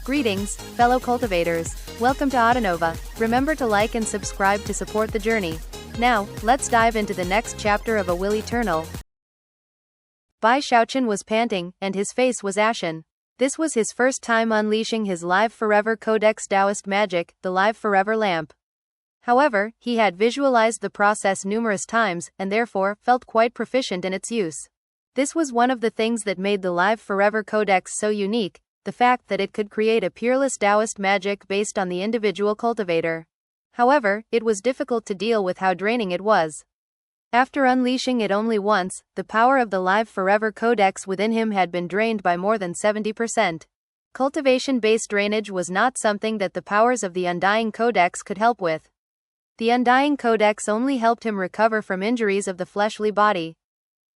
Greetings, fellow cultivators. Welcome to Autonova. Remember to like and subscribe to support the journey. Now, let's dive into the next chapter of A Will Eternal. Bai Xiaochun was panting, and his face was ashen. This was his first time unleashing his Live Forever Codex Taoist magic, the Live Forever lamp. However, he had visualized the process numerous times, and therefore, felt quite proficient in its use. This was one of the things that made the Live Forever Codex so unique, the fact that it could create a peerless Taoist magic based on the individual cultivator. However, it was difficult to deal with how draining it was. After unleashing it only once, the power of the Live Forever Codex within him had been drained by more than 70%. Cultivation-based drainage was not something that the powers of the Undying Codex could help with. The Undying Codex only helped him recover from injuries of the fleshly body.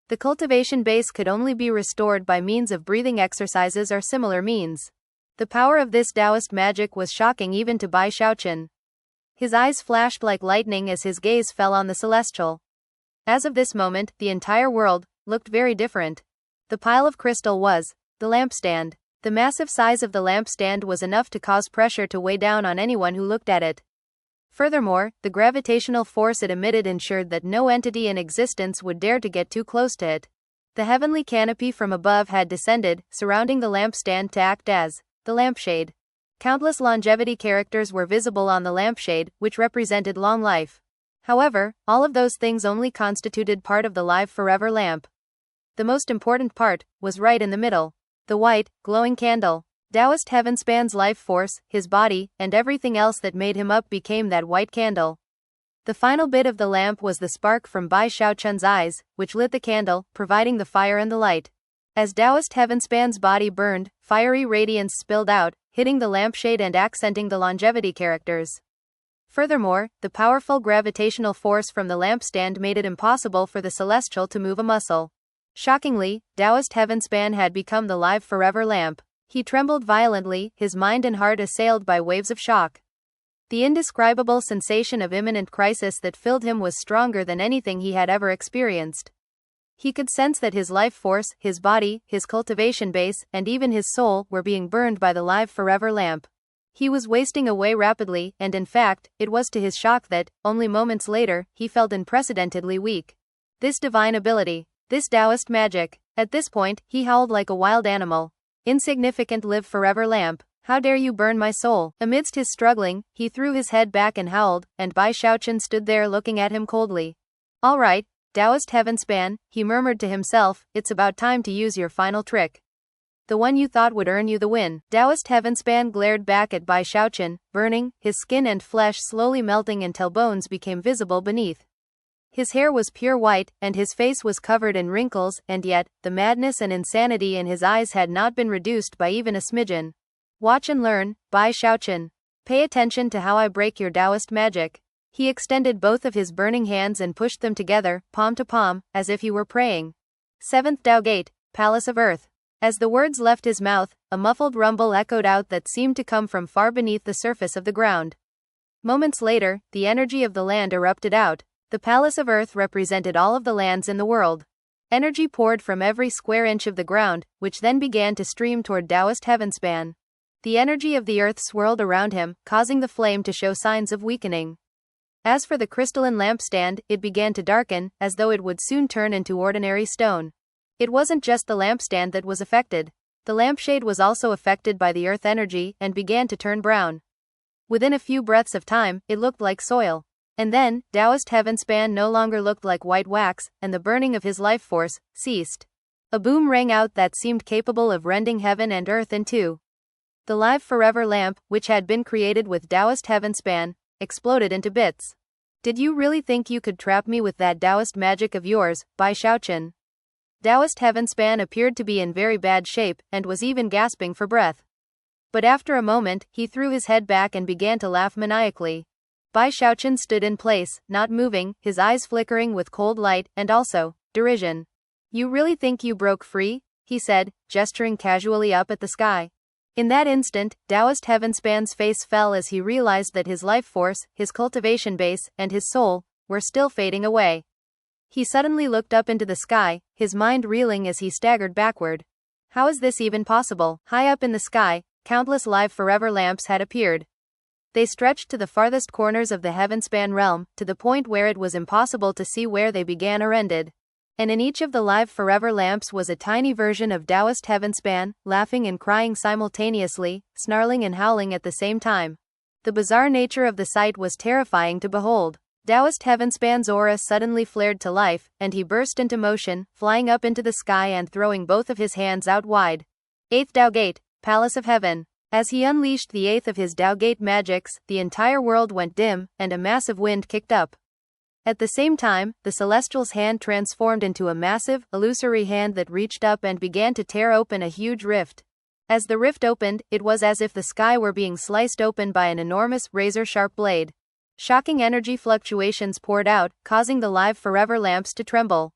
The cultivation base could only be restored by means of breathing exercises or similar means. The power of this Taoist magic was shocking even to Bai Xiaochun. His eyes flashed like lightning as his gaze fell on the celestial. As of this moment, the entire world looked very different. The pile of crystal was the lampstand. The massive size of the lampstand was enough to cause pressure to weigh down on anyone who looked at it. Furthermore, the gravitational force it emitted ensured that no entity in existence would dare to get too close to it. The heavenly canopy from above had descended, surrounding the lampstand to act as the lampshade. Countless longevity characters were visible on the lampshade, which represented long life. However, all of those things only constituted part of the Live Forever lamp. The most important part was right in the middle. The white, glowing candle. Taoist Heavenspan's life force, his body, and everything else that made him up became that white candle. The final bit of the lamp was the spark from Bai Xiaochun's eyes, which lit the candle, providing the fire and the light. As Taoist Heavenspan's body burned, fiery radiance spilled out, hitting the lampshade and accenting the longevity characters. Furthermore, the powerful gravitational force from the lampstand made it impossible for the celestial to move a muscle. Shockingly, Taoist Heavenspan had become the Live Forever lamp. He trembled violently, his mind and heart assailed by waves of shock. The indescribable sensation of imminent crisis that filled him was stronger than anything he had ever experienced. He could sense that his life force, his body, his cultivation base, and even his soul were being burned by the Live Forever lamp. He was wasting away rapidly, and in fact, it was to his shock that, only moments later, he felt unprecedentedly weak. This divine ability, this Taoist magic. At this point, he howled like a wild animal. Insignificant Live Forever lamp, how dare you burn my soul? Amidst his struggling, he threw his head back and howled, and Bai Xiaochun stood there looking at him coldly. All right, Taoist Heavenspan, he murmured to himself, it's about time to use your final trick. The one you thought would earn you the win. Taoist Heavenspan glared back at Bai Xiaochun, burning, his skin and flesh slowly melting until bones became visible beneath. His hair was pure white, and his face was covered in wrinkles, and yet, the madness and insanity in his eyes had not been reduced by even a smidgen. Watch and learn, Bai Xiaochun. Pay attention to how I break your Taoist magic. He extended both of his burning hands and pushed them together, palm to palm, as if he were praying. 7th Tao Gate, Palace of Earth. As the words left his mouth, a muffled rumble echoed out that seemed to come from far beneath the surface of the ground. Moments later, the energy of the land erupted out. The Palace of Earth represented all of the lands in the world. Energy poured from every square inch of the ground, which then began to stream toward Taoist Heavenspan. The energy of the earth swirled around him, causing the flame to show signs of weakening. As for the crystalline lampstand, it began to darken, as though it would soon turn into ordinary stone. It wasn't just the lampstand that was affected. The lampshade was also affected by the earth energy, and began to turn brown. Within a few breaths of time, it looked like soil. And then, Taoist Heavenspan no longer looked like white wax, and the burning of his life force ceased. A boom rang out that seemed capable of rending heaven and earth in two. The Live Forever lamp, which had been created with Taoist Heavenspan, exploded into bits. Did you really think you could trap me with that Taoist magic of yours, Bai Xiaochun? Taoist Heavenspan appeared to be in very bad shape, and was even gasping for breath. But after a moment, he threw his head back and began to laugh maniacally. Bai Xiaochun stood in place, not moving, his eyes flickering with cold light, and also derision. You really think you broke free? He said, gesturing casually up at the sky. In that instant, Taoist Heavenspan's face fell as he realized that his life force, his cultivation base, and his soul were still fading away. He suddenly looked up into the sky, his mind reeling as he staggered backward. How is this even possible? High up in the sky, countless live forever lamps had appeared. They stretched to the farthest corners of the heavenspan realm, to the point where it was impossible to see where they began or ended. And in each of the live forever lamps was a tiny version of Taoist heavenspan, laughing and crying simultaneously, snarling and howling at the same time. The bizarre nature of the sight was terrifying to behold. Taoist heavenspan's aura suddenly flared to life, and he burst into motion, flying up into the sky and throwing both of his hands out wide. 8th Tao Gate, Palace of Heaven. As he unleashed the 8th of his Tao Gate magics, the entire world went dim, and a massive wind kicked up. At the same time, the Celestial's hand transformed into a massive, illusory hand that reached up and began to tear open a huge rift. As the rift opened, it was as if the sky were being sliced open by an enormous, razor-sharp blade. Shocking energy fluctuations poured out, causing the live forever lamps to tremble.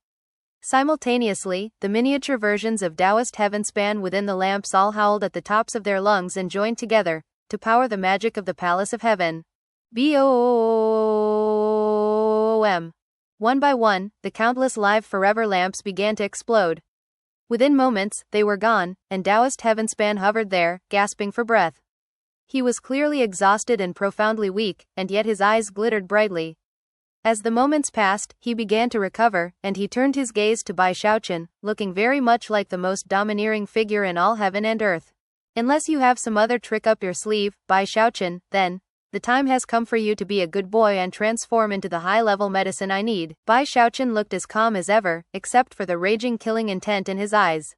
Simultaneously, the miniature versions of Taoist heavenspan within the lamps all howled at the tops of their lungs and joined together to power the magic of the Palace of Heaven. Boom! One by one, the countless live forever lamps began to explode. Within moments, they were gone, and Taoist heavenspan hovered there, gasping for breath. He was clearly exhausted and profoundly weak, and yet his eyes glittered brightly. As the moments passed, he began to recover, and he turned his gaze to Bai Xiaochun, looking very much like the most domineering figure in all heaven and earth. Unless you have some other trick up your sleeve, Bai Xiaochun, then the time has come for you to be a good boy and transform into the high-level medicine I need. Bai Xiaochun looked as calm as ever, except for the raging killing intent in his eyes.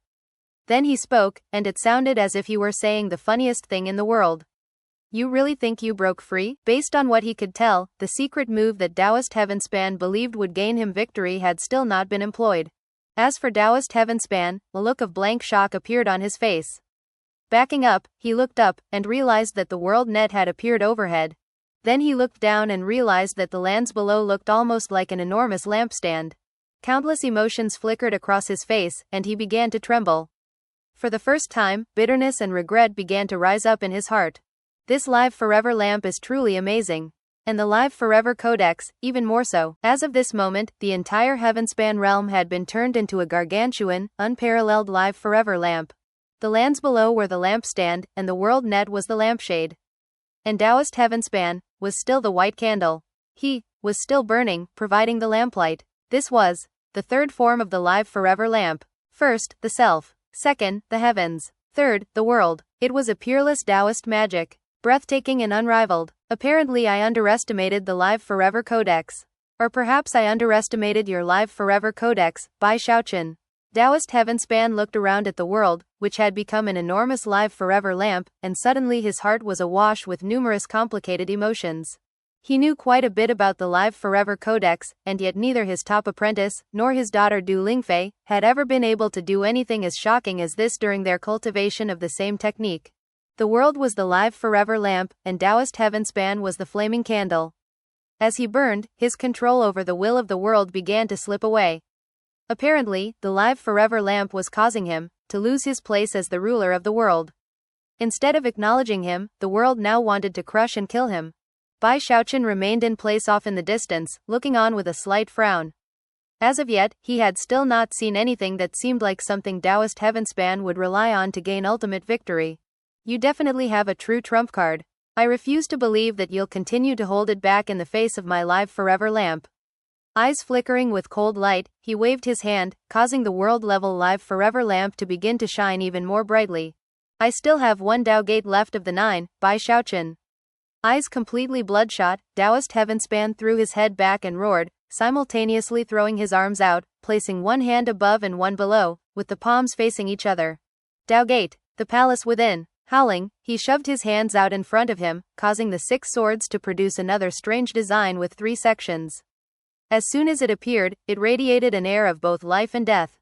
Then he spoke, and it sounded as if he were saying the funniest thing in the world. You really think you broke free? Based on what he could tell, the secret move that Taoist heavenspan believed would gain him victory had still not been employed. As for Taoist heavenspan, a look of blank shock appeared on his face. Backing up, he looked up, and realized that the world net had appeared overhead. Then he looked down and realized that the lands below looked almost like an enormous lampstand. Countless emotions flickered across his face, and he began to tremble. For the first time, bitterness and regret began to rise up in his heart. This live forever lamp is truly amazing. And the live forever codex, even more so. As of this moment, the entire heavenspan realm had been turned into a gargantuan, unparalleled live forever lamp. The lands below were the lampstand, and the world net was the lampshade. And Taoist heavenspan was still the white candle. He was still burning, providing the lamplight. This was the third form of the live forever lamp. First, the self. Second, the heavens. Third, the world. It was a peerless Taoist magic. Breathtaking and unrivaled. Apparently I underestimated the live forever codex. Or perhaps I underestimated your live forever codex, Bai Xiaochun. Taoist heavenspan looked around at the world, which had become an enormous live forever lamp, and suddenly his heart was awash with numerous complicated emotions. He knew quite a bit about the live forever codex, and yet neither his top apprentice, nor his daughter Du Lingfei, had ever been able to do anything as shocking as this during their cultivation of the same technique. The world was the live forever lamp, and Taoist heavenspan was the flaming candle. As he burned, his control over the will of the world began to slip away. Apparently, the live forever lamp was causing him to lose his place as the ruler of the world. Instead of acknowledging him, the world now wanted to crush and kill him. Bai Xiaochun remained in place off in the distance, looking on with a slight frown. As of yet, he had still not seen anything that seemed like something Taoist heavenspan would rely on to gain ultimate victory. You definitely have a true trump card. I refuse to believe that you'll continue to hold it back in the face of my live forever lamp. Eyes flickering with cold light, he waved his hand, causing the world-level live forever lamp to begin to shine even more brightly. I still have one Tao Gate left of the 9, Bai Xiaochun. Eyes completely bloodshot, Taoist heavenspan threw his head back and roared, simultaneously throwing his arms out, placing one hand above and one below, with the palms facing each other. Tao Gate, the palace within. Howling, he shoved his hands out in front of him, causing the 6 swords to produce another strange design with 3 sections. As soon as it appeared, it radiated an air of both life and death.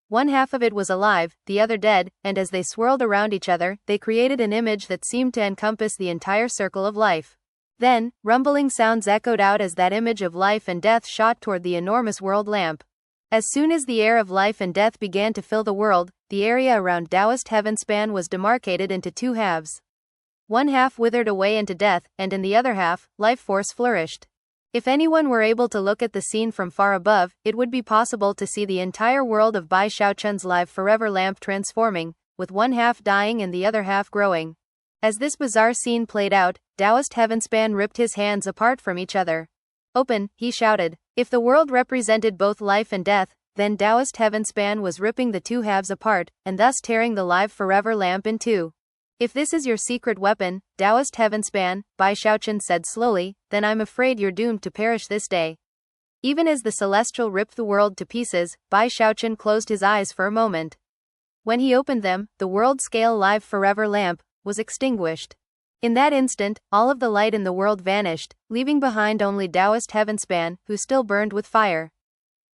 One half of it was alive, the other dead, and as they swirled around each other, they created an image that seemed to encompass the entire circle of life. Then, rumbling sounds echoed out as that image of life and death shot toward the enormous world lamp. As soon as the air of life and death began to fill the world, the area around Taoist heavenspan was demarcated into 2 halves. One half withered away into death, and in the other half, life force flourished. If anyone were able to look at the scene from far above, it would be possible to see the entire world of Bai Xiaochun's live forever lamp transforming, with one half dying and the other half growing. As this bizarre scene played out, Taoist Heavenspan ripped his hands apart from each other. Open, he shouted. If the world represented both life and death, then Taoist Heavenspan was ripping the two halves apart, and thus tearing the live forever lamp in two. If this is your secret weapon, Taoist Heavenspan, Bai Xiaochun said slowly, then I'm afraid you're doomed to perish this day. Even as the celestial ripped the world to pieces, Bai Xiaochun closed his eyes for a moment. When he opened them, the world-scale live forever lamp was extinguished. In that instant, all of the light in the world vanished, leaving behind only Taoist Heavenspan, who still burned with fire.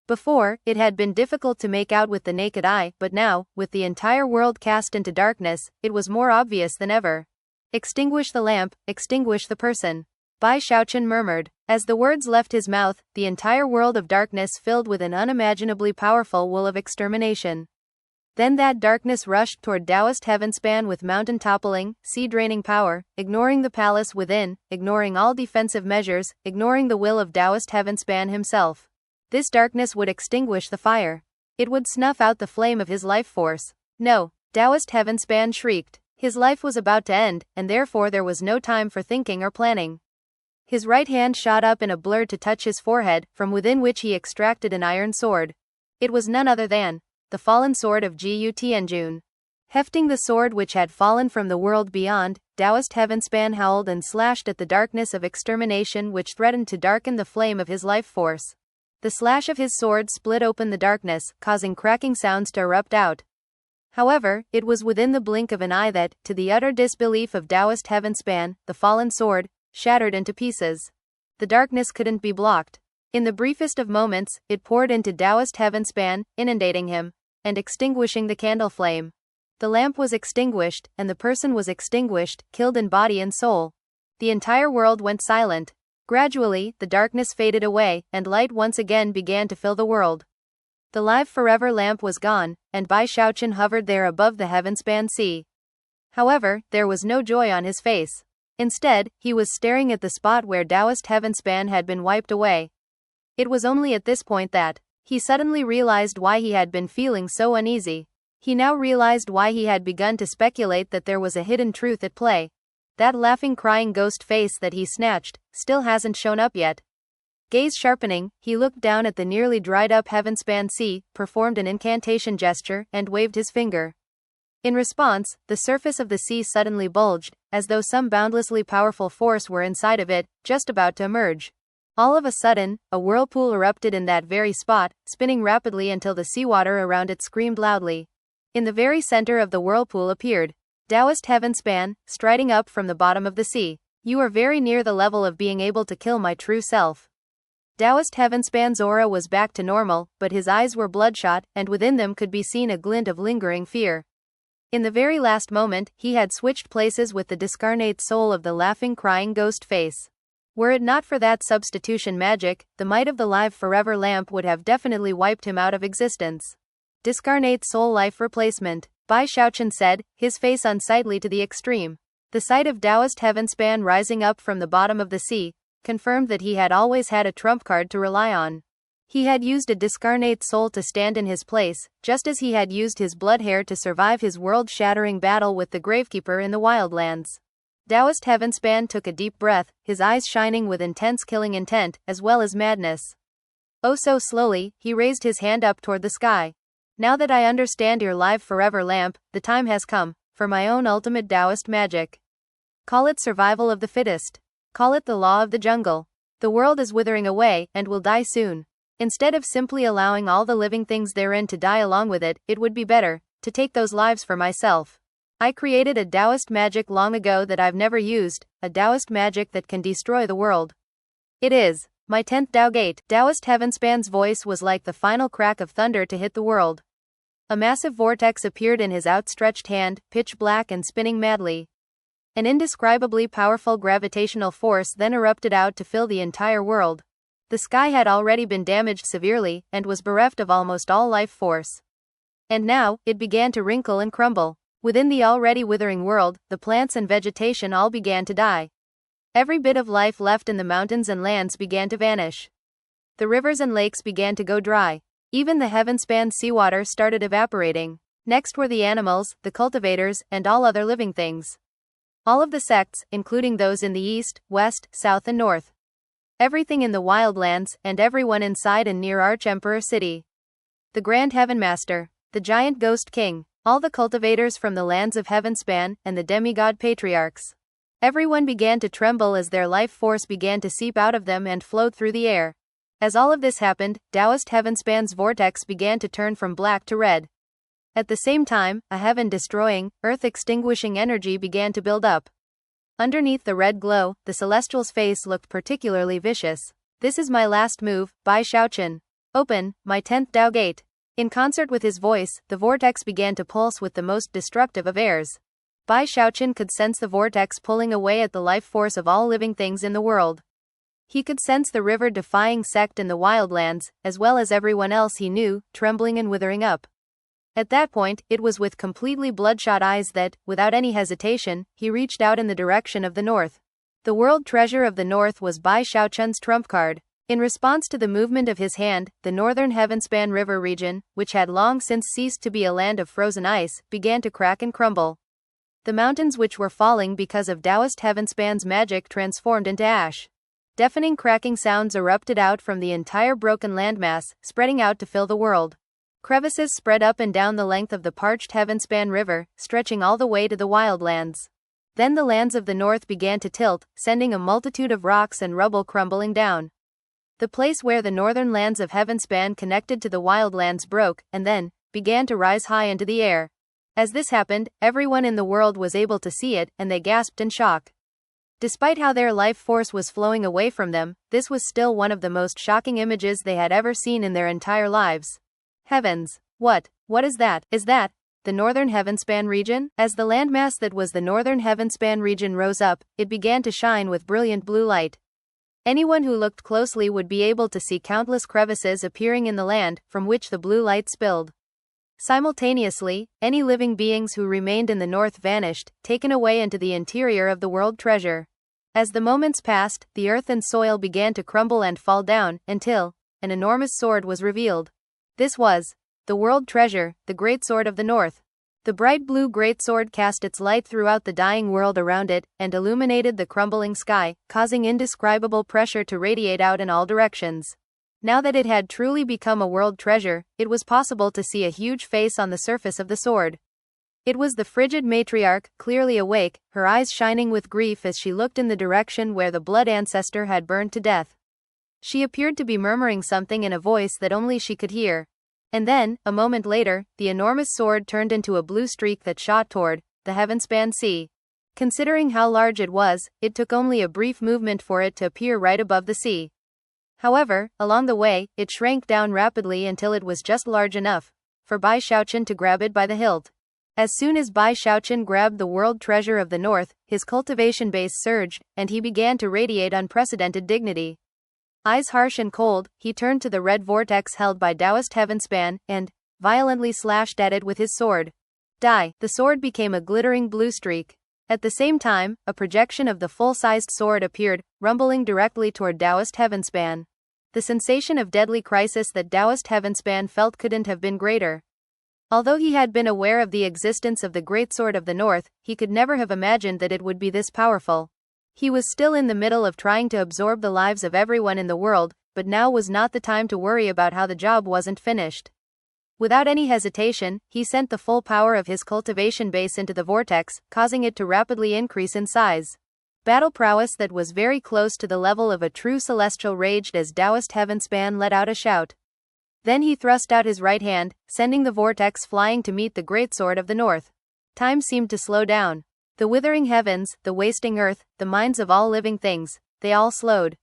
Before, it had been difficult to make out with the naked eye, but now, with the entire world cast into darkness, it was more obvious than ever. Extinguish the lamp, extinguish the person. Bai Xiaochun murmured. As the words left his mouth, the entire world of darkness filled with an unimaginably powerful will of extermination. Then that darkness rushed toward Taoist Heavenspan with mountain-toppling, sea-draining power, ignoring the palace within, ignoring all defensive measures, ignoring the will of Taoist Heavenspan himself. This darkness would extinguish the fire. It would snuff out the flame of his life force. No, Taoist Heavenspan shrieked. His life was about to end, and therefore there was no time for thinking or planning. His right hand shot up in a blur to touch his forehead, from within which he extracted an iron sword. It was none other than the fallen sword of Gu Tianjun. Hefting the sword which had fallen from the world beyond, Taoist Heavenspan howled and slashed at the darkness of extermination which threatened to darken the flame of his life force. The slash of his sword split open the darkness, causing cracking sounds to erupt out. However, it was within the blink of an eye that, to the utter disbelief of Taoist Heavenspan, the fallen sword shattered into pieces. The darkness couldn't be blocked. In the briefest of moments, it poured into Taoist Heavenspan, inundating him, and extinguishing the candle flame. The lamp was extinguished, and the person was extinguished, killed in body and soul. The entire world went silent. Gradually, the darkness faded away, and light once again began to fill the world. The live forever lamp was gone, and Bai Xiaochun hovered there above the Heavenspan sea. However, there was no joy on his face. Instead, he was staring at the spot where Taoist Heavenspan had been wiped away. It was only at this point that he suddenly realized why he had been feeling so uneasy. He now realized why he had begun to speculate that there was a hidden truth at play. That laughing crying ghost face that he snatched still hasn't shown up yet. Gaze sharpening, he looked down at the nearly dried up Heavenspan sea, performed an incantation gesture, and waved his finger. In response, the surface of the sea suddenly bulged, as though some boundlessly powerful force were inside of it, just about to emerge. All of a sudden, a whirlpool erupted in that very spot, spinning rapidly until the seawater around it screamed loudly. In the very center of the whirlpool appeared Taoist Heavenspan, striding up from the bottom of the sea. You are very near the level of being able to kill my true self. Taoist Heavenspan's aura was back to normal, but his eyes were bloodshot, and within them could be seen a glint of lingering fear. In the very last moment, he had switched places with the discarnate soul of the laughing crying ghost face. Were it not for that substitution magic, the might of the live forever lamp would have definitely wiped him out of existence. Discarnate soul life replacement, Bai Xiaochun said, his face unsightly to the extreme. The sight of Taoist Heavenspan rising up from the bottom of the sea confirmed that he had always had a trump card to rely on. He had used a discarnate soul to stand in his place, just as he had used his blood hair to survive his world-shattering battle with the Gravekeeper in the Wildlands. Taoist Heavenspan took a deep breath, his eyes shining with intense killing intent, as well as madness. Oh so slowly, he raised his hand up toward the sky. Now that I understand your live forever lamp, the time has come for my own ultimate Taoist magic. Call it survival of the fittest. Call it the law of the jungle. The world is withering away, and will die soon. Instead of simply allowing all the living things therein to die along with it, it would be better to take those lives for myself. I created a Taoist magic long ago that I've never used, a Taoist magic that can destroy the world. It is my 10th Tao Gate. Taoist Heavenspan's voice was like the final crack of thunder to hit the world. A massive vortex appeared in his outstretched hand, pitch black and spinning madly. An indescribably powerful gravitational force then erupted out to fill the entire world. The sky had already been damaged severely, and was bereft of almost all life force. And now, it began to wrinkle and crumble. Within the already withering world, the plants and vegetation all began to die. Every bit of life left in the mountains and lands began to vanish. The rivers and lakes began to go dry. Even the heaven-span seawater started evaporating. Next were the animals, the cultivators, and all other living things. All of the sects, including those in the east, west, south and north. Everything in the wildlands, and everyone inside and near Arch-Emperor City. The Grand Heaven Master, the Giant Ghost King, all the cultivators from the lands of Heavenspan, and the demigod patriarchs. Everyone began to tremble as their life force began to seep out of them and float through the air. As all of this happened, Taoist Heavenspan's vortex began to turn from black to red. At the same time, a heaven-destroying, earth-extinguishing energy began to build up. Underneath the red glow, the Celestial's face looked particularly vicious. "This is my last move, Bai Xiaochun. Open, my 10th Tao Gate." In concert with his voice, the vortex began to pulse with the most destructive of airs. Bai Xiaochun could sense the vortex pulling away at the life force of all living things in the world. He could sense the river-defying sect in the wildlands, as well as everyone else he knew, trembling and withering up. At that point, it was with completely bloodshot eyes that, without any hesitation, he reached out in the direction of the north. The world treasure of the north was Bai Xiaochun's trump card. In response to the movement of his hand, the northern Heavenspan River region, which had long since ceased to be a land of frozen ice, began to crack and crumble. The mountains which were falling because of Taoist Heavenspan's magic transformed into ash. Deafening cracking sounds erupted out from the entire broken landmass, spreading out to fill the world. Crevices spread up and down the length of the parched Heavenspan River, stretching all the way to the wildlands. Then the lands of the north began to tilt, sending a multitude of rocks and rubble crumbling down. The place where the northern lands of Heavenspan connected to the wildlands broke, and then, began to rise high into the air. As this happened, everyone in the world was able to see it, and they gasped in shock. Despite how their life force was flowing away from them, this was still one of the most shocking images they had ever seen in their entire lives. Heavens! What is that? Is that the northern Heavenspan region? As the landmass that was the northern Heavenspan region rose up, it began to shine with brilliant blue light. Anyone who looked closely would be able to see countless crevices appearing in the land, from which the blue light spilled. Simultaneously, any living beings who remained in the north vanished, taken away into the interior of the world treasure. As the moments passed, the earth and soil began to crumble and fall down, until an enormous sword was revealed. This was the world treasure, the Great Sword of the North. The bright blue great sword cast its light throughout the dying world around it, and illuminated the crumbling sky, causing indescribable pressure to radiate out in all directions. Now that it had truly become a world treasure, it was possible to see a huge face on the surface of the sword. It was the frigid matriarch, clearly awake, her eyes shining with grief as she looked in the direction where the blood ancestor had burned to death. She appeared to be murmuring something in a voice that only she could hear. And then, a moment later, the enormous sword turned into a blue streak that shot toward the Heavenspan Sea. Considering how large it was, it took only a brief movement for it to appear right above the sea. However, along the way, it shrank down rapidly until it was just large enough for Bai Xiaochun to grab it by the hilt. As soon as Bai Xiaochun grabbed the world treasure of the north, his cultivation base surged, and he began to radiate unprecedented dignity. Eyes harsh and cold, he turned to the red vortex held by Taoist Heavenspan, and violently slashed at it with his sword. Die! The sword became a glittering blue streak. At the same time, a projection of the full-sized sword appeared, rumbling directly toward Taoist Heavenspan. The sensation of deadly crisis that Taoist Heavenspan felt couldn't have been greater. Although he had been aware of the existence of the Great Sword of the North, he could never have imagined that it would be this powerful. He was still in the middle of trying to absorb the lives of everyone in the world, but now was not the time to worry about how the job wasn't finished. Without any hesitation, he sent the full power of his cultivation base into the vortex, causing it to rapidly increase in size. Battle prowess that was very close to the level of a true celestial raged as Taoist Heavenspan let out a shout. Then he thrust out his right hand, sending the vortex flying to meet the Great Sword of the North. Time seemed to slow down. The withering heavens, the wasting earth, the minds of all living things, they all slowed.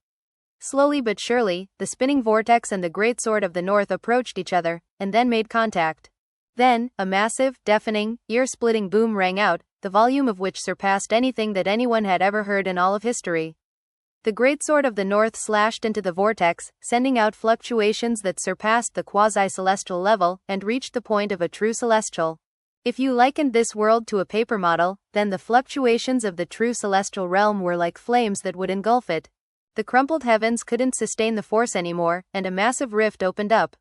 Slowly but surely, the spinning vortex and the Great Sword of the North approached each other, and then made contact. Then, a massive, deafening, ear-splitting boom rang out, the volume of which surpassed anything that anyone had ever heard in all of history. The Great Sword of the North slashed into the vortex, sending out fluctuations that surpassed the quasi-celestial level, and reached the point of a true celestial. If you likened this world to a paper model, then the fluctuations of the true celestial realm were like flames that would engulf it. The crumpled heavens couldn't sustain the force anymore, and a massive rift opened up.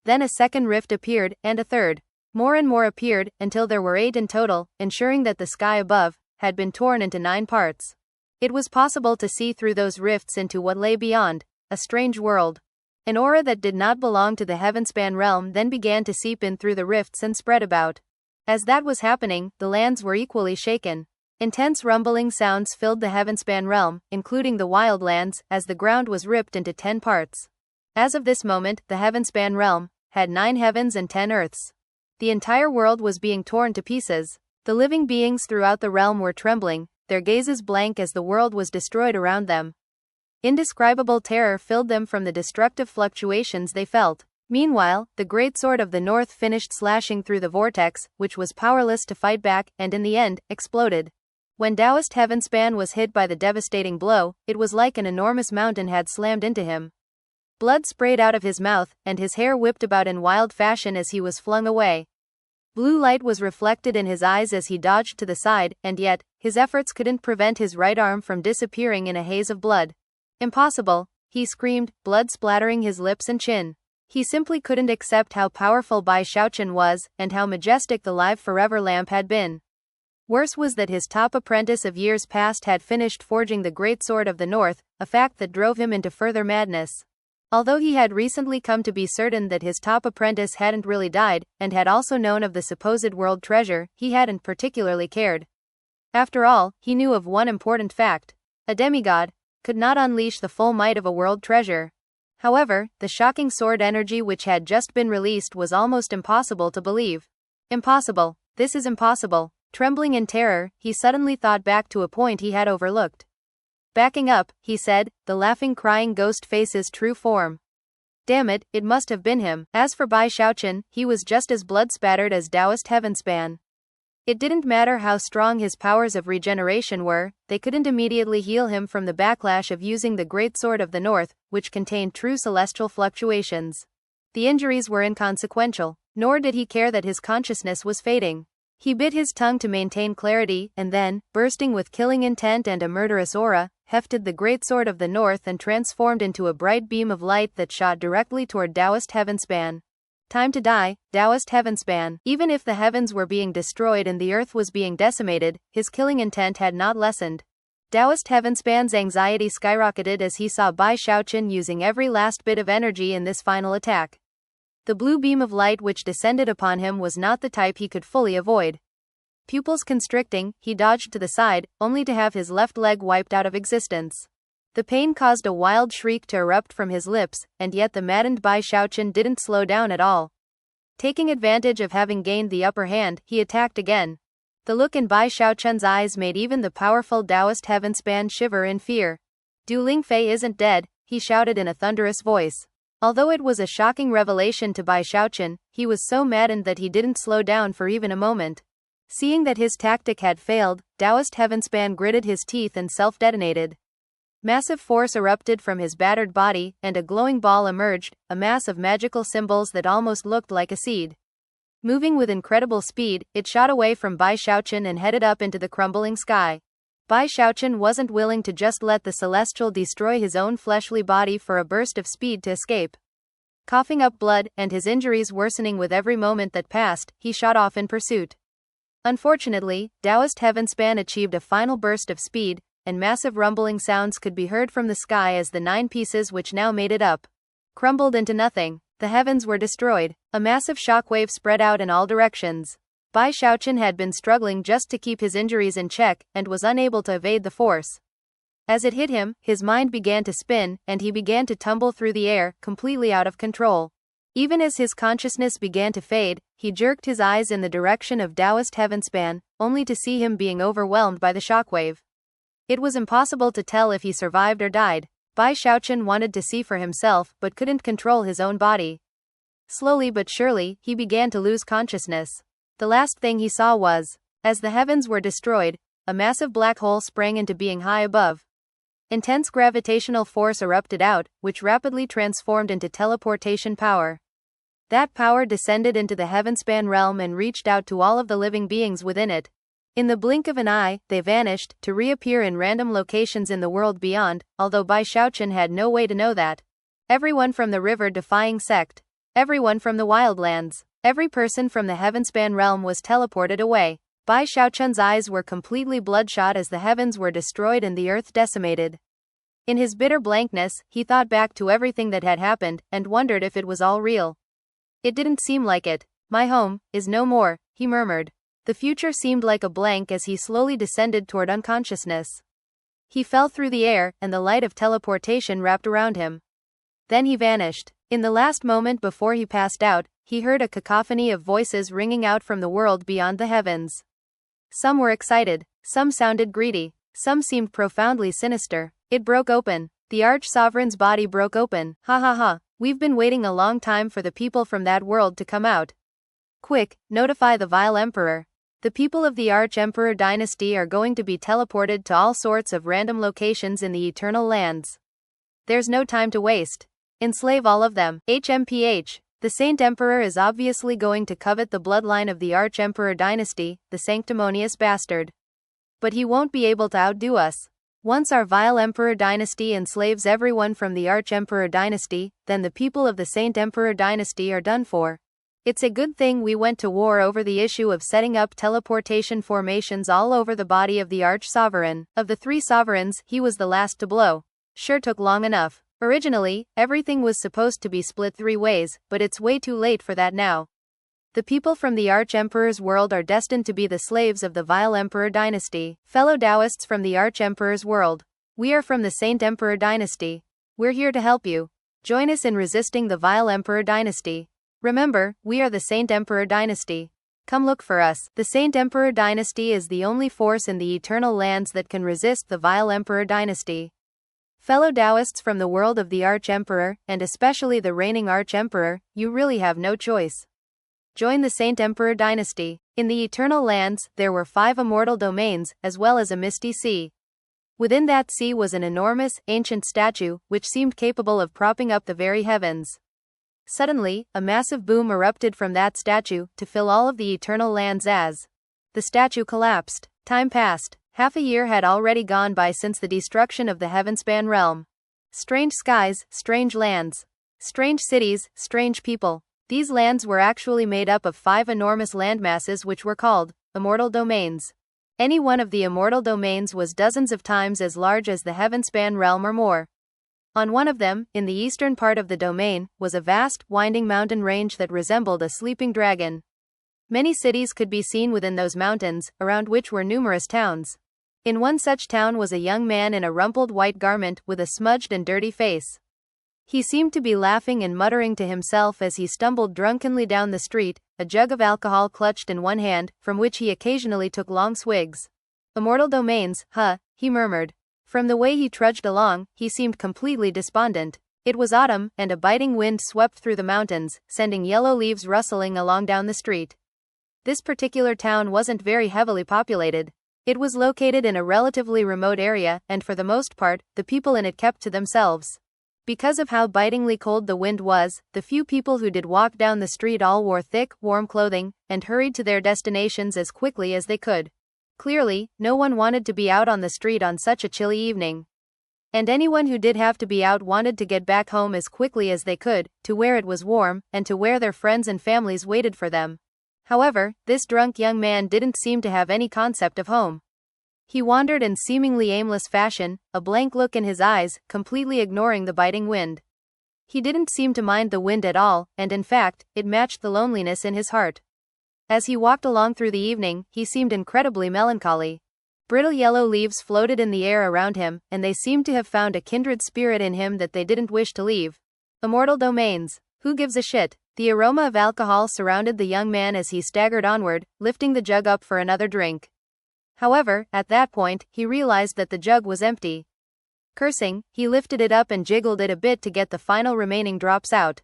Then a second rift appeared, and a third. More and more appeared, until there were 8 in total, ensuring that the sky above had been torn into 9 parts. It was possible to see through those rifts into what lay beyond, a strange world. An aura that did not belong to the heavenspan realm then began to seep in through the rifts and spread about. As that was happening, the lands were equally shaken. Intense rumbling sounds filled the heavenspan realm, including the wildlands, as the ground was ripped into 10 parts. As of this moment, the heavenspan realm had 9 heavens and 10 earths. The entire world was being torn to pieces. The living beings throughout the realm were trembling, their gazes blank as the world was destroyed around them. Indescribable terror filled them from the destructive fluctuations they felt. Meanwhile, the great sword of the north finished slashing through the vortex, which was powerless to fight back, and in the end, exploded. When Taoist Heavenspan was hit by the devastating blow, it was like an enormous mountain had slammed into him. Blood sprayed out of his mouth, and his hair whipped about in wild fashion as he was flung away. Blue light was reflected in his eyes as he dodged to the side, and yet, his efforts couldn't prevent his right arm from disappearing in a haze of blood. Impossible, he screamed, blood splattering his lips and chin. He simply couldn't accept how powerful Bai Xiaochun was, and how majestic the live forever lamp had been. Worse was that his top apprentice of years past had finished forging the great sword of the north, a fact that drove him into further madness. Although he had recently come to be certain that his top apprentice hadn't really died, and had also known of the supposed world treasure, he hadn't particularly cared. After all, he knew of one important fact. A demigod could not unleash the full might of a world treasure. However, the shocking sword energy which had just been released was almost impossible to believe. Impossible. This is impossible. Trembling in terror, he suddenly thought back to a point he had overlooked. Backing up, he said, the laughing crying ghost face's true form. Damn it, it must have been him. As for Bai Xiaochun, he was just as blood-spattered as Taoist Heavenspan. It didn't matter how strong his powers of regeneration were, they couldn't immediately heal him from the backlash of using the Great Sword of the North, which contained true celestial fluctuations. The injuries were inconsequential, nor did he care that his consciousness was fading. He bit his tongue to maintain clarity, and then, bursting with killing intent and a murderous aura, hefted the Great Sword of the North and transformed into a bright beam of light that shot directly toward Taoist Heavenspan. Time to die, Taoist Heavenspan. Even if the heavens were being destroyed and the earth was being decimated, his killing intent had not lessened. Taoist Heavenspan's anxiety skyrocketed as he saw Bai Xiaochun using every last bit of energy in this final attack. The blue beam of light which descended upon him was not the type he could fully avoid. Pupils constricting, he dodged to the side, only to have his left leg wiped out of existence. The pain caused a wild shriek to erupt from his lips, and yet the maddened Bai Xiaochun didn't slow down at all. Taking advantage of having gained the upper hand, he attacked again. The look in Bai Xiaochun's eyes made even the powerful Taoist Heavenspan shiver in fear. Du Lingfei isn't dead, he shouted in a thunderous voice. Although it was a shocking revelation to Bai Xiaochun, he was so maddened that he didn't slow down for even a moment. Seeing that his tactic had failed, Taoist Heavenspan gritted his teeth and self-detonated. Massive force erupted from his battered body, and a glowing ball emerged, a mass of magical symbols that almost looked like a seed. Moving with incredible speed, it shot away from Bai Xiaochun and headed up into the crumbling sky. Bai Xiaochun wasn't willing to just let the celestial destroy his own fleshly body for a burst of speed to escape. Coughing up blood, and his injuries worsening with every moment that passed, he shot off in pursuit. Unfortunately, Taoist Heavenspan achieved a final burst of speed, and massive rumbling sounds could be heard from the sky as the 9 pieces which now made it up crumbled into nothing. The heavens were destroyed. A massive shockwave spread out in all directions. Bai Xiaochun had been struggling just to keep his injuries in check, and was unable to evade the force. As it hit him, his mind began to spin, and he began to tumble through the air, completely out of control. Even as his consciousness began to fade, he jerked his eyes in the direction of Taoist Heavenspan, only to see him being overwhelmed by the shockwave. It was impossible to tell if he survived or died. Bai Xiaochun wanted to see for himself, but couldn't control his own body. Slowly but surely, he began to lose consciousness. The last thing he saw was, as the heavens were destroyed, a massive black hole sprang into being high above. Intense gravitational force erupted out, which rapidly transformed into teleportation power. That power descended into the heavenspan realm and reached out to all of the living beings within it. In the blink of an eye, they vanished, to reappear in random locations in the world beyond, although Bai Xiaochun had no way to know that. Everyone from the river-defying sect. Everyone from the wildlands. Every person from the heavenspan realm was teleported away. Bai Xiaochun's eyes were completely bloodshot as the heavens were destroyed and the earth decimated. In his bitter blankness, he thought back to everything that had happened, and wondered if it was all real. It didn't seem like it. My home is no more, he murmured. The future seemed like a blank as he slowly descended toward unconsciousness. He fell through the air, and the light of teleportation wrapped around him. Then he vanished. In the last moment before he passed out, he heard a cacophony of voices ringing out from the world beyond the heavens. Some were excited, some sounded greedy, some seemed profoundly sinister. It broke open. The Arch-Sovereign's body broke open. Ha ha ha, we've been waiting a long time for the people from that world to come out. Quick, notify the vile emperor. The people of the Arch-Emperor dynasty are going to be teleported to all sorts of random locations in the eternal lands. There's no time to waste. Enslave all of them. HMPH. The Saint Emperor is obviously going to covet the bloodline of the Arch-Emperor dynasty, the sanctimonious bastard. But he won't be able to outdo us. Once our vile Emperor dynasty enslaves everyone from the Arch-Emperor dynasty, then the people of the Saint Emperor dynasty are done for. It's a good thing we went to war over the issue of setting up teleportation formations all over the body of the Arch-Sovereign. Of the three sovereigns, he was the last to blow. Sure took long enough. Originally, everything was supposed to be split 3 ways, but it's way too late for that now. The people from the Arch-Emperor's world are destined to be the slaves of the vile Emperor dynasty. Fellow Taoists from the Arch-Emperor's world. We are from the Saint Emperor dynasty. We're here to help you. Join us in resisting the vile Emperor dynasty. Remember, we are the Saint Emperor dynasty. Come look for us. The Saint Emperor dynasty is the only force in the eternal lands that can resist the vile Emperor dynasty. Fellow Taoists from the world of the Arch-Emperor, and especially the reigning Arch-Emperor, you really have no choice. Join the Saint Emperor dynasty. In the eternal lands, there were 5 immortal domains, as well as a misty sea. Within that sea was an enormous, ancient statue, which seemed capable of propping up the very heavens. Suddenly, a massive boom erupted from that statue, to fill all of the eternal lands as the statue collapsed. Time passed. Half a year had already gone by since the destruction of the heavenspan realm. Strange skies, strange lands. Strange cities, strange people. These lands were actually made up of 5 enormous landmasses which were called immortal domains. Any one of the immortal domains was dozens of times as large as the heavenspan realm or more. On one of them, in the eastern part of the domain, was a vast, winding mountain range that resembled a sleeping dragon. Many cities could be seen within those mountains, around which were numerous towns. In one such town was a young man in a rumpled white garment with a smudged and dirty face. He seemed to be laughing and muttering to himself as he stumbled drunkenly down the street, a jug of alcohol clutched in one hand, from which he occasionally took long swigs. Immortal domains, huh, he murmured. From the way he trudged along, he seemed completely despondent. It was autumn, and a biting wind swept through the mountains, sending yellow leaves rustling along down the street. This particular town wasn't very heavily populated. It was located in a relatively remote area, and for the most part, the people in it kept to themselves. Because of how bitingly cold the wind was, the few people who did walk down the street all wore thick, warm clothing, and hurried to their destinations as quickly as they could. Clearly, no one wanted to be out on the street on such a chilly evening. And anyone who did have to be out wanted to get back home as quickly as they could, to where it was warm, and to where their friends and families waited for them. However, this drunk young man didn't seem to have any concept of home. He wandered in seemingly aimless fashion, a blank look in his eyes, completely ignoring the biting wind. He didn't seem to mind the wind at all, and in fact, it matched the loneliness in his heart. As he walked along through the evening, he seemed incredibly melancholy. Brittle yellow leaves floated in the air around him, and they seemed to have found a kindred spirit in him that they didn't wish to leave. Immortal domains. Who gives a shit? The aroma of alcohol surrounded the young man as he staggered onward, lifting the jug up for another drink. However, at that point, he realized that the jug was empty. Cursing, he lifted it up and jiggled it a bit to get the final remaining drops out.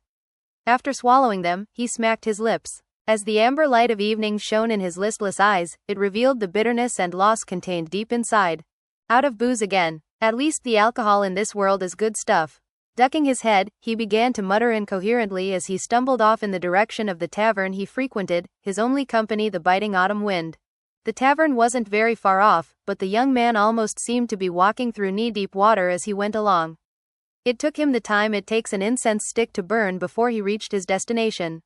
After swallowing them, he smacked his lips. As the amber light of evening shone in his listless eyes, it revealed the bitterness and loss contained deep inside. Out of booze again. At least the alcohol in this world is good stuff. Ducking his head, he began to mutter incoherently as he stumbled off in the direction of the tavern he frequented, his only company the biting autumn wind. The tavern wasn't very far off, but the young man almost seemed to be walking through knee-deep water as he went along. It took him the time it takes an incense stick to burn before he reached his destination.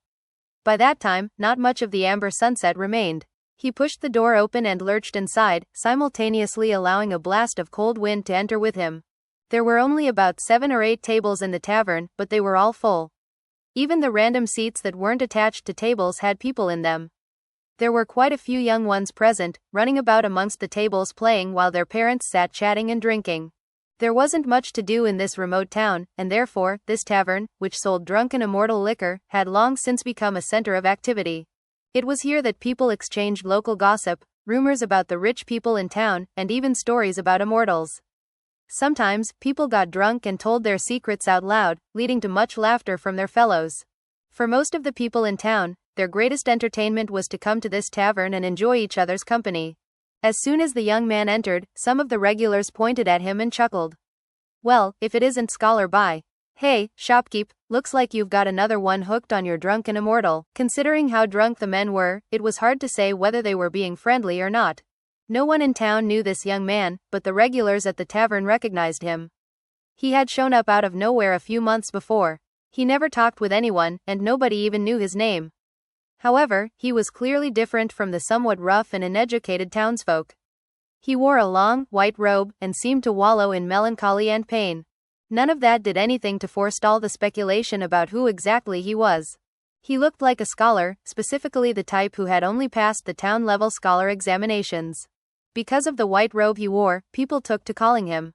By that time, not much of the amber sunset remained. He pushed the door open and lurched inside, simultaneously allowing a blast of cold wind to enter with him. There were only about 7 or 8 tables in the tavern, but they were all full. Even the random seats that weren't attached to tables had people in them. There were quite a few young ones present, running about amongst the tables playing while their parents sat chatting and drinking. There wasn't much to do in this remote town, and therefore, this tavern, which sold drunken immortal liquor, had long since become a center of activity. It was here that people exchanged local gossip, rumors about the rich people in town, and even stories about immortals. Sometimes, people got drunk and told their secrets out loud, leading to much laughter from their fellows. For most of the people in town, their greatest entertainment was to come to this tavern and enjoy each other's company. As soon as the young man entered, some of the regulars pointed at him and chuckled. "Well, if it isn't Scholar Bai. Hey, shopkeep, looks like you've got another one hooked on your drunken immortal." Considering how drunk the men were, it was hard to say whether they were being friendly or not. No one in town knew this young man, but the regulars at the tavern recognized him. He had shown up out of nowhere a few months before. He never talked with anyone, and nobody even knew his name. However, he was clearly different from the somewhat rough and uneducated townsfolk. He wore a long, white robe, and seemed to wallow in melancholy and pain. None of that did anything to forestall the speculation about who exactly he was. He looked like a scholar, specifically the type who had only passed the town-level scholar examinations. Because of the white robe he wore, people took to calling him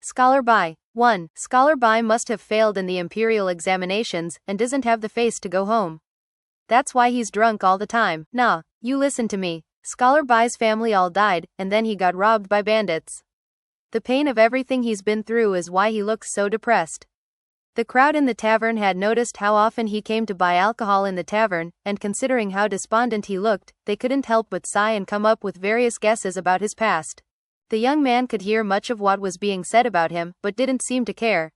Scholar Bai. 1. Scholar Bai must have failed in the imperial examinations, and doesn't have the face to go home. That's why he's drunk all the time. Nah, you listen to me. Scholar Bai's family all died, and then he got robbed by bandits. The pain of everything he's been through is why he looks so depressed. The crowd in the tavern had noticed how often he came to buy alcohol in the tavern, and considering how despondent he looked, they couldn't help but sigh and come up with various guesses about his past. The young man could hear much of what was being said about him, but didn't seem to care.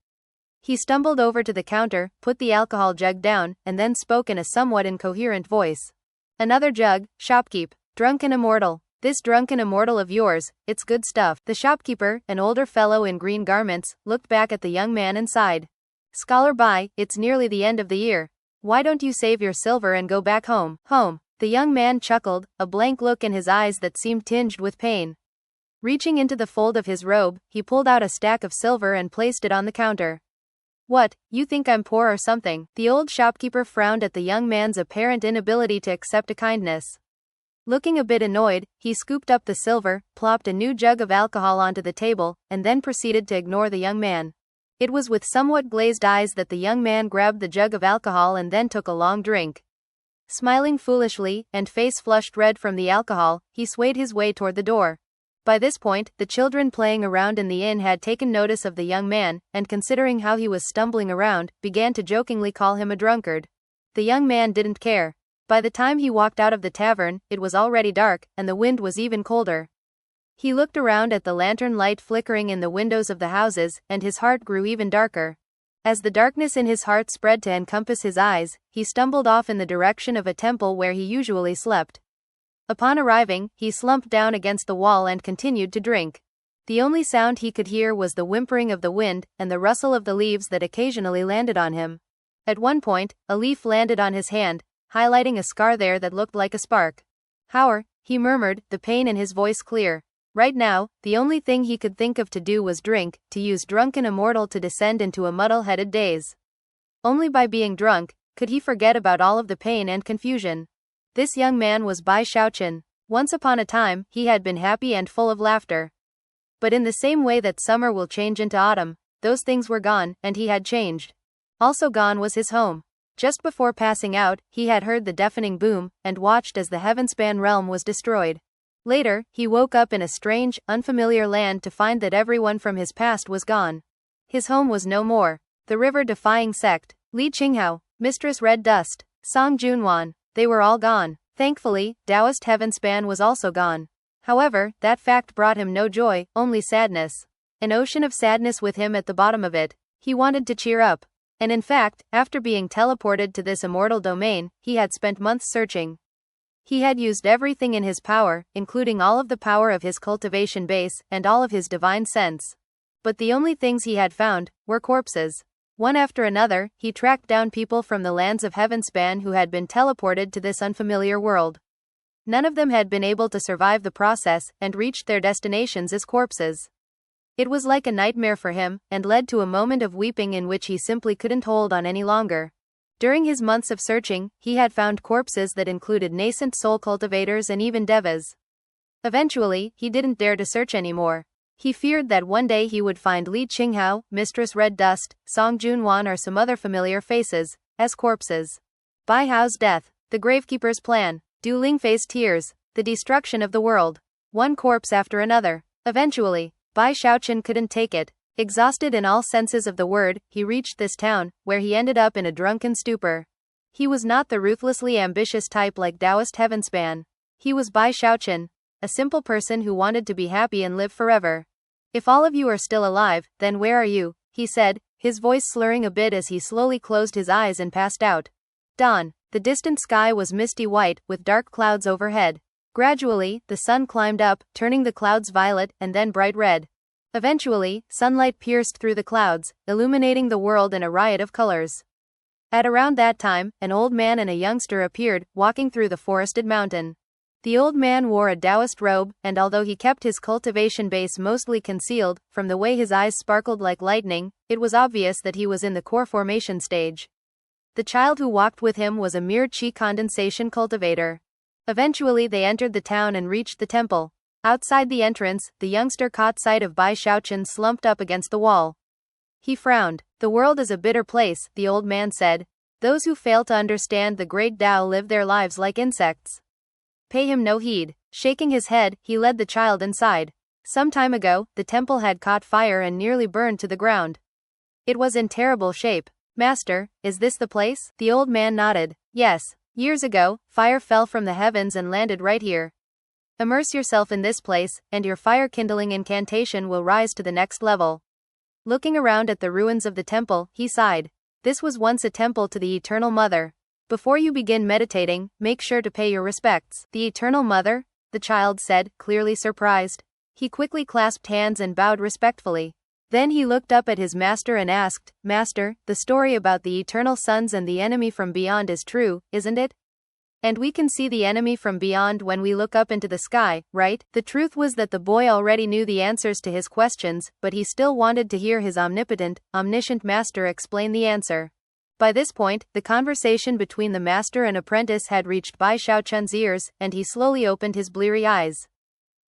He stumbled over to the counter, put the alcohol jug down, and then spoke in a somewhat incoherent voice. "Another jug, shopkeep. Drunken immortal. This drunken immortal of yours, it's good stuff." The shopkeeper, an older fellow in green garments, looked back at the young man and sighed. "Scholar Bai, it's nearly the end of the year. Why don't you save your silver and go back home?" "Home." The young man chuckled, a blank look in his eyes that seemed tinged with pain. Reaching into the fold of his robe, he pulled out a stack of silver and placed it on the counter. "What, you think I'm poor or something?" The old shopkeeper frowned at the young man's apparent inability to accept a kindness. Looking a bit annoyed, he scooped up the silver, plopped a new jug of alcohol onto the table, and then proceeded to ignore the young man. It was with somewhat glazed eyes that the young man grabbed the jug of alcohol and then took a long drink. Smiling foolishly, and face flushed red from the alcohol, he swayed his way toward the door. By this point, the children playing around in the inn had taken notice of the young man, and considering how he was stumbling around, began to jokingly call him a drunkard. The young man didn't care. By the time he walked out of the tavern, it was already dark, and the wind was even colder. He looked around at the lantern light flickering in the windows of the houses, and his heart grew even darker. As the darkness in his heart spread to encompass his eyes, he stumbled off in the direction of a temple where he usually slept. Upon arriving, he slumped down against the wall and continued to drink. The only sound he could hear was the whimpering of the wind, and the rustle of the leaves that occasionally landed on him. At one point, a leaf landed on his hand, highlighting a scar there that looked like a spark. "Hower," he murmured, the pain in his voice clear. Right now, the only thing he could think of to do was drink, to use drunken immortal to descend into a muddle-headed daze. Only by being drunk, could he forget about all of the pain and confusion. This young man was Bai Xiaochun. Once upon a time, he had been happy and full of laughter. But in the same way that summer will change into autumn, those things were gone, and he had changed. Also gone was his home. Just before passing out, he had heard the deafening boom, and watched as the heavenspan realm was destroyed. Later, he woke up in a strange, unfamiliar land to find that everyone from his past was gone. His home was no more. The river-defying sect, Li Qinghao, Mistress Red Dust, Song Junwan, they were all gone. Thankfully, Taoist Heavenspan was also gone. However, that fact brought him no joy, only sadness. An ocean of sadness with him at the bottom of it. He wanted to cheer up. And in fact, after being teleported to this immortal domain, he had spent months searching. He had used everything in his power, including all of the power of his cultivation base and all of his divine sense. But the only things he had found were corpses. One after another, he tracked down people from the lands of Heavenspan who had been teleported to this unfamiliar world. None of them had been able to survive the process and reached their destinations as corpses. It was like a nightmare for him, and led to a moment of weeping in which he simply couldn't hold on any longer. During his months of searching, he had found corpses that included nascent soul cultivators and even devas. Eventually, he didn't dare to search anymore. He feared that one day he would find Li Qinghao, Mistress Red Dust, Song Junwan or some other familiar faces, as corpses. Bai Hao's death, the Gravekeeper's plan, Du Lingfei's tears, the destruction of the world. One corpse after another. Eventually, Bai Xiaochun couldn't take it. Exhausted in all senses of the word, he reached this town, where he ended up in a drunken stupor. He was not the ruthlessly ambitious type like Taoist Heavenspan. He was Bai Xiaochun, a simple person who wanted to be happy and live forever. If all of you are still alive, then where are you? He said, his voice slurring a bit as he slowly closed his eyes and passed out. Dawn. The distant sky was misty white, with dark clouds overhead. Gradually, the sun climbed up, turning the clouds violet and then bright red. Eventually, sunlight pierced through the clouds, illuminating the world in a riot of colors. At around that time, an old man and a youngster appeared, walking through the forested mountain. The old man wore a Taoist robe, and although he kept his cultivation base mostly concealed, from the way his eyes sparkled like lightning, it was obvious that he was in the core formation stage. The child who walked with him was a mere qi condensation cultivator. Eventually they entered the town and reached the temple. Outside the entrance, the youngster caught sight of Bai Xiaochun slumped up against the wall. He frowned. The world is a bitter place, the old man said. Those who fail to understand the great Tao live their lives like insects. Pay him no heed. Shaking his head, he led the child inside. Some time ago, the temple had caught fire and nearly burned to the ground. It was in terrible shape. Master, is this the place? The old man nodded. Yes. Years ago, fire fell from the heavens and landed right here. Immerse yourself in this place, and your fire-kindling incantation will rise to the next level. Looking around at the ruins of the temple, he sighed. This was once a temple to the Eternal Mother. Before you begin meditating, make sure to pay your respects. The Eternal Mother? The child said, clearly surprised. He quickly clasped hands and bowed respectfully. Then he looked up at his master and asked, Master, the story about the Eternal Sons and the enemy from beyond is true, isn't it? And we can see the enemy from beyond when we look up into the sky, right? The truth was that the boy already knew the answers to his questions, but he still wanted to hear his omnipotent, omniscient master explain the answer. By this point, the conversation between the master and apprentice had reached Bai Xiaochun's ears, and he slowly opened his bleary eyes.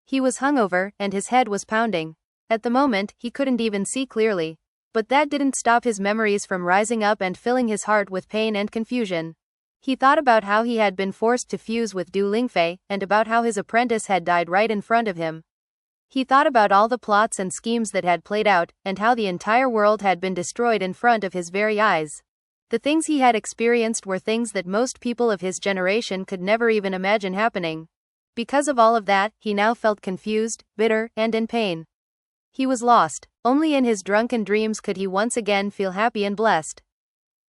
He was hungover, and his head was pounding. At the moment, he couldn't even see clearly. But that didn't stop his memories from rising up and filling his heart with pain and confusion. He thought about how he had been forced to fuse with Du Lingfei, and about how his apprentice had died right in front of him. He thought about all the plots and schemes that had played out, and how the entire world had been destroyed in front of his very eyes. The things he had experienced were things that most people of his generation could never even imagine happening. Because of all of that, he now felt confused, bitter, and in pain. He was lost. Only in his drunken dreams could he once again feel happy and blessed.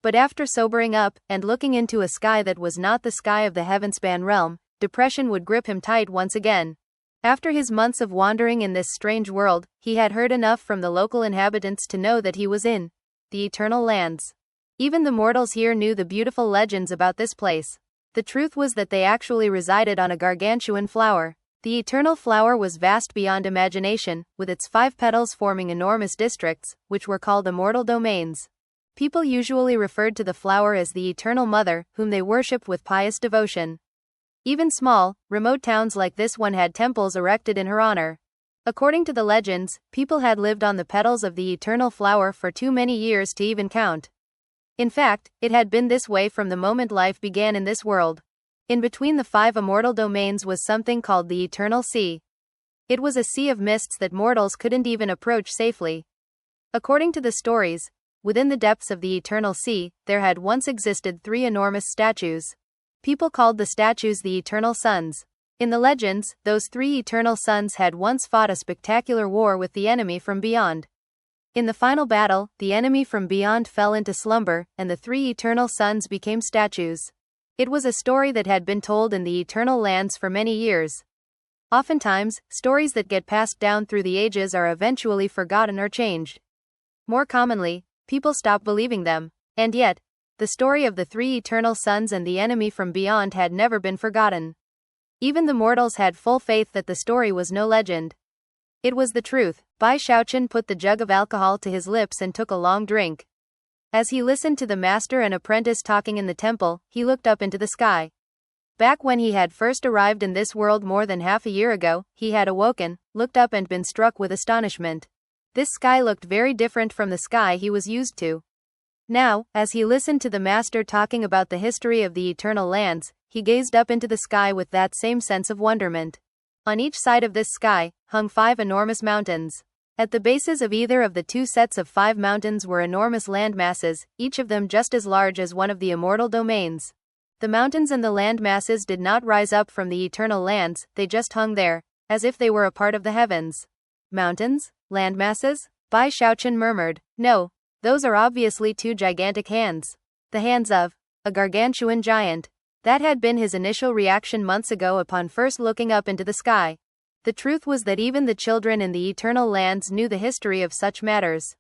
But after sobering up, and looking into a sky that was not the sky of the Heavenspan realm, depression would grip him tight once again. After his months of wandering in this strange world, he had heard enough from the local inhabitants to know that he was in the Eternal Lands. Even the mortals here knew the beautiful legends about this place. The truth was that they actually resided on a gargantuan flower. The eternal flower was vast beyond imagination, with its 5 petals forming enormous districts, which were called immortal domains. People usually referred to the flower as the Eternal Mother, whom they worshipped with pious devotion. Even small, remote towns like this one had temples erected in her honor. According to the legends, people had lived on the petals of the eternal flower for too many years to even count. In fact, it had been this way from the moment life began in this world. In between the 5 immortal domains was something called the Eternal Sea. It was a sea of mists that mortals couldn't even approach safely. According to the stories, within the depths of the Eternal Sea, there had once existed 3 enormous statues. People called the statues the Eternal Sons. In the legends, those 3 Eternal Sons had once fought a spectacular war with the enemy from beyond. In the final battle, the enemy from beyond fell into slumber, and the three eternal suns became statues. It was a story that had been told in the eternal lands for many years. Oftentimes, stories that get passed down through the ages are eventually forgotten or changed. More commonly, people stop believing them. And yet, the story of the three eternal suns and the enemy from beyond had never been forgotten. Even the mortals had full faith that the story was no legend. It was the truth. Bai Xiaochun put the jug of alcohol to his lips and took a long drink. As he listened to the master and apprentice talking in the temple, he looked up into the sky. Back when he had first arrived in this world more than half a year ago, he had awoken, looked up and been struck with astonishment. This sky looked very different from the sky he was used to. Now, as he listened to the master talking about the history of the eternal lands, he gazed up into the sky with that same sense of wonderment. On each side of this sky, hung 5 enormous mountains. At the bases of either of the 2 sets of 5 mountains were enormous land masses, each of them just as large as one of the immortal domains. The mountains and the land masses did not rise up from the eternal lands, they just hung there, as if they were a part of the heavens. Mountains? Land masses? Bai Xiaochun murmured. No, those are obviously 2 gigantic hands. The hands of a gargantuan giant. That had been his initial reaction months ago upon first looking up into the sky. The truth was that even the children in the eternal lands knew the history of such matters.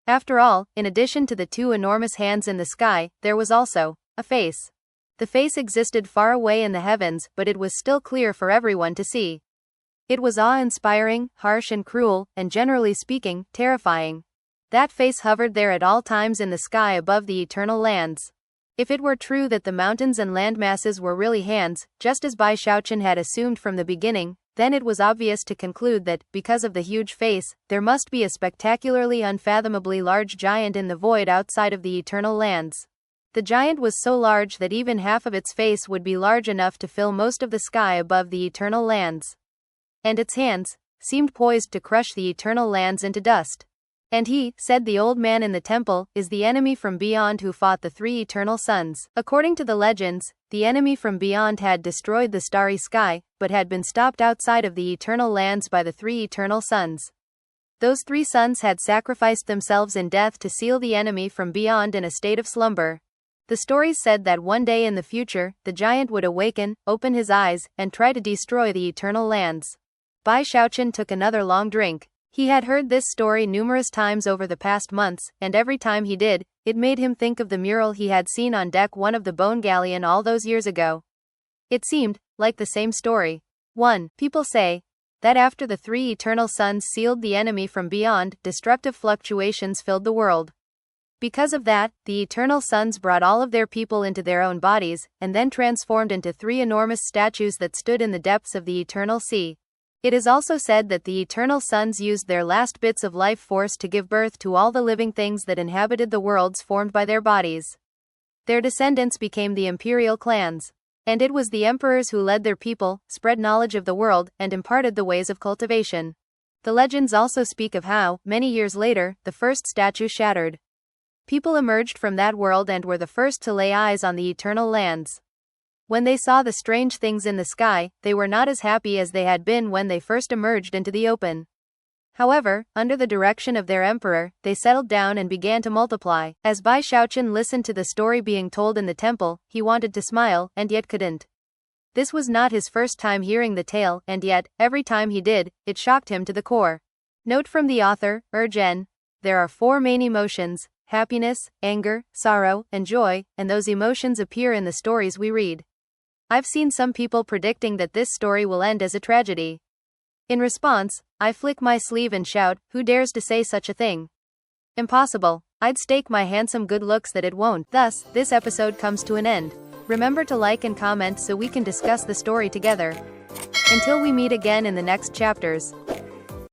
After all, in addition to the 2 enormous hands in the sky, there was also a face. The face existed far away in the heavens, but it was still clear for everyone to see. It was awe-inspiring, harsh and cruel, and generally speaking, terrifying. That face hovered there at all times in the sky above the eternal lands. If it were true that the mountains and land masses were really hands, just as Bai Xiaochun had assumed from the beginning, then it was obvious to conclude that, because of the huge face, there must be a spectacularly unfathomably large giant in the void outside of the eternal lands. The giant was so large that even half of its face would be large enough to fill most of the sky above the eternal lands. And its hands seemed poised to crush the eternal lands into dust. And he, said the old man in the temple, is the enemy from beyond who fought the 3 eternal suns. According to the legends, the enemy from beyond had destroyed the starry sky, but had been stopped outside of the eternal lands by the 3 eternal suns. Those 3 suns had sacrificed themselves in death to seal the enemy from beyond in a state of slumber. The stories said that one day in the future, the giant would awaken, open his eyes, and try to destroy the eternal lands. Bai Xiaochun took another long drink. He had heard this story numerous times over the past months, and every time he did, it made him think of the mural he had seen on deck 1 of the Bone Galleon all those years ago. It seemed like the same story. 1. People say that after the 3 eternal suns sealed the enemy from beyond, destructive fluctuations filled the world. Because of that, the eternal suns brought all of their people into their own bodies, and then transformed into 3 enormous statues that stood in the depths of the eternal sea. It is also said that the eternal suns used their last bits of life force to give birth to all the living things that inhabited the worlds formed by their bodies. Their descendants became the imperial clans. And it was the emperors who led their people, spread knowledge of the world, and imparted the ways of cultivation. The legends also speak of how, many years later, the first statue shattered. People emerged from that world and were the first to lay eyes on the eternal lands. When they saw the strange things in the sky, they were not as happy as they had been when they first emerged into the open. However, under the direction of their emperor, they settled down and began to multiply. As Bai Xiaochun listened to the story being told in the temple, he wanted to smile, and yet couldn't. This was not his first time hearing the tale, and yet, every time he did, it shocked him to the core. Note from the author, Urgen. There are 4 main emotions: happiness, anger, sorrow, and joy, and those emotions appear in the stories we read. I've seen some people predicting that this story will end as a tragedy. In response, I flick my sleeve and shout, who dares to say such a thing? Impossible. I'd stake my handsome good looks that it won't. Thus, this episode comes to an end. Remember to like and comment so we can discuss the story together. Until we meet again in the next chapters.